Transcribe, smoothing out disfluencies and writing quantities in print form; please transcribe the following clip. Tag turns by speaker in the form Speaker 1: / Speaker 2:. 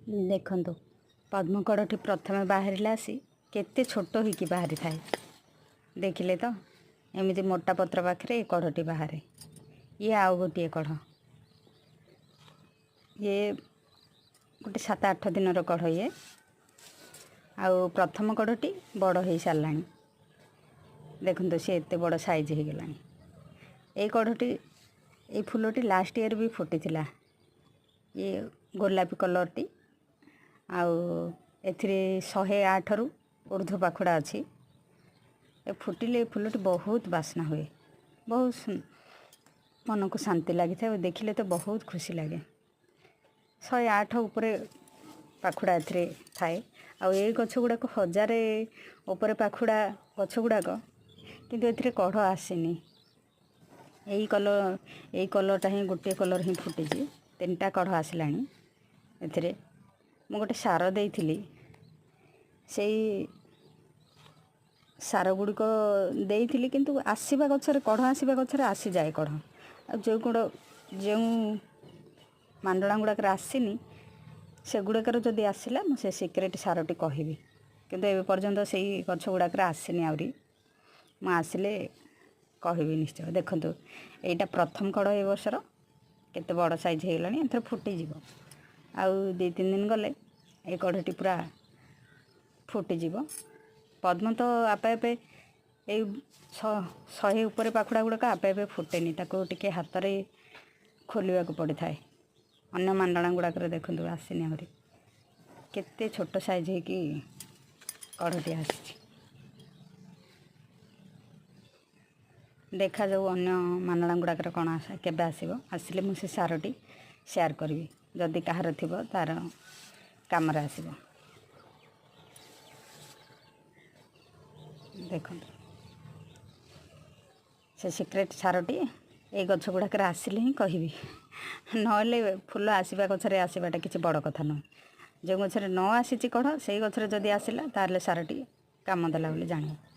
Speaker 1: ଦେଖନ୍ତୁ ପଦ୍ମକଡ଼ଟି ପ୍ରଥମେ ବାହାରିଲା ଆସି କେତେ ଛୋଟ ହେଇକି ବାହାରି ଥାଏ। ଦେଖିଲେ ତ ଏମିତି ମୋଟା ପତ୍ର ପାଖରେ ଏ କଢ଼ଟି ବାହାରେ। ଇଏ ଆଉ ଗୋଟିଏ କଢ଼, ଇଏ ଗୋଟେ 7-8 ଦିନର କଢ଼। ଇଏ ଆଉ ପ୍ରଥମ କଢ଼ଟି ବଡ଼ ହେଇସାରିଲାଣି। ଦେଖନ୍ତୁ ସେ ଏତେ ବଡ଼ ସାଇଜ୍ ହେଇଗଲାଣି। ଏଇ କଢ଼ଟି, ଏଇ ଫୁଲଟି ଲାଷ୍ଟ ଇୟର୍ ବି ଫୁଟିଥିଲା। ଇଏ ଗୋଲାପୀ କଲର୍ଟି, ଆଉ ଏଥିରେ 108ରୁ ଉର୍ଦ୍ଧ୍ୱ ପାଖୁଡ଼ା ଅଛି। ଏ ଫୁଟିଲେ ଏ ଫୁଲଟି ବହୁତ ବାସ୍ନା ହୁଏ, ବହୁତ ମନକୁ ଶାନ୍ତି ଲାଗିଥାଏ ଓ ଦେଖିଲେ ତ ବହୁତ ଖୁସି ଲାଗେ। 108 ଉପରେ ପାଖୁଡ଼ା ଏଥିରେ ଥାଏ। ଆଉ ଏଇ ଗଛ ଗୁଡ଼ାକ 1000 ଉପରେ ପାଖୁଡ଼ା ଗଛ ଗୁଡ଼ାକ, କିନ୍ତୁ ଏଥିରେ କଢ଼ ଆସିନି। ଏଇ କଲର୍ଟା ହିଁ ଗୋଟିଏ କଲର୍ ହିଁ ଫୁଟିଛି। 3ଟା କଢ଼ ଆସିଲାଣି। ଏଥିରେ ମୁଁ ଗୋଟେ ସାର ଦେଇଥିଲି, ସେଇ ସାର ଗୁଡ଼ିକ ଦେଇଥିଲି, କିନ୍ତୁ ଆସିବା ଗଛରେ କଢ଼ ଆସିବା ଗଛରେ ଆସିଯାଏ କଢ଼। ଆଉ ଯେଉଁ ମାଣ୍ଡଣା ଗୁଡ଼ାକରେ ଆସିନି, ସେଗୁଡ଼ାକର ଯଦି ଆସିଲା ମୁଁ ସେ ସିକ୍ରେଟ୍ ସାରଟି କହିବି। କିନ୍ତୁ ଏବେ ପର୍ଯ୍ୟନ୍ତ ସେଇ ଗଛ ଗୁଡ଼ାକରେ ଆସିନି। ଆହୁରି ମୁଁ ଆସିଲେ କହିବି ନିଶ୍ଚୟ। ଦେଖନ୍ତୁ ଏଇଟା ପ୍ରଥମ କଢ଼ ଏ ବର୍ଷର, କେତେ ବଡ଼ ସାଇଜ୍ ହେଇଗଲାଣି। ଏଥର ଫୁଟିଯିବ। ଆଉ 2-3 ଦିନ ଗଲେ ଏ କଢ଼ଟି ପୁରା ଫୁଟିଯିବ। ପଦ୍ମ ତ ଆପେ ଆପେ ଏଇ 100 ଉପରେ ପାଖୁଡ଼ା ଗୁଡ଼ାକ ଆପେ ଆପେ ଫୁଟେନି, ତାକୁ ଟିକେ ହାତରେ ଖୋଲିବାକୁ ପଡ଼ିଥାଏ। ଅନ୍ୟ ମାଣ୍ଡଣା ଗୁଡ଼ାକରେ ଦେଖନ୍ତୁ ଆସିନି। ଆହୁରି କେତେ ଛୋଟ ସାଇଜ୍ ହେଇକି କଢ଼ଟି ଆସିଛି। ଦେଖାଯାଉ ଅନ୍ୟ ମାଣ୍ଡଣା ଗୁଡ଼ାକରେ କ'ଣ କେବେ ଆସିବ। ଆସିଲେ ମୁଁ ସେ ସାରଟି ସେୟାର କରିବି, ଯଦି କାହାର ଥିବ ତା'ର କାମରେ ଆସିବ। ଦେଖନ୍ତୁ ସେ ସିକ୍ରେଟ୍ ସାରଟି ଏଇ ଗଛ ଗୁଡ଼ାକରେ ଆସିଲେ ହିଁ କହିବି, ନହେଲେ ଫୁଲ ଆସିବା ଗଛରେ ଆସିବାଟା କିଛି ବଡ଼ କଥା ନୁହେଁ। ଯେଉଁ ଗଛରେ ନ ଆସିଛି କଢ଼, ସେଇ ଗଛରେ ଯଦି ଆସିଲା ତାହେଲେ ସାରଟି କାମ ଦେଲା ବୋଲି ଜାଣିବ।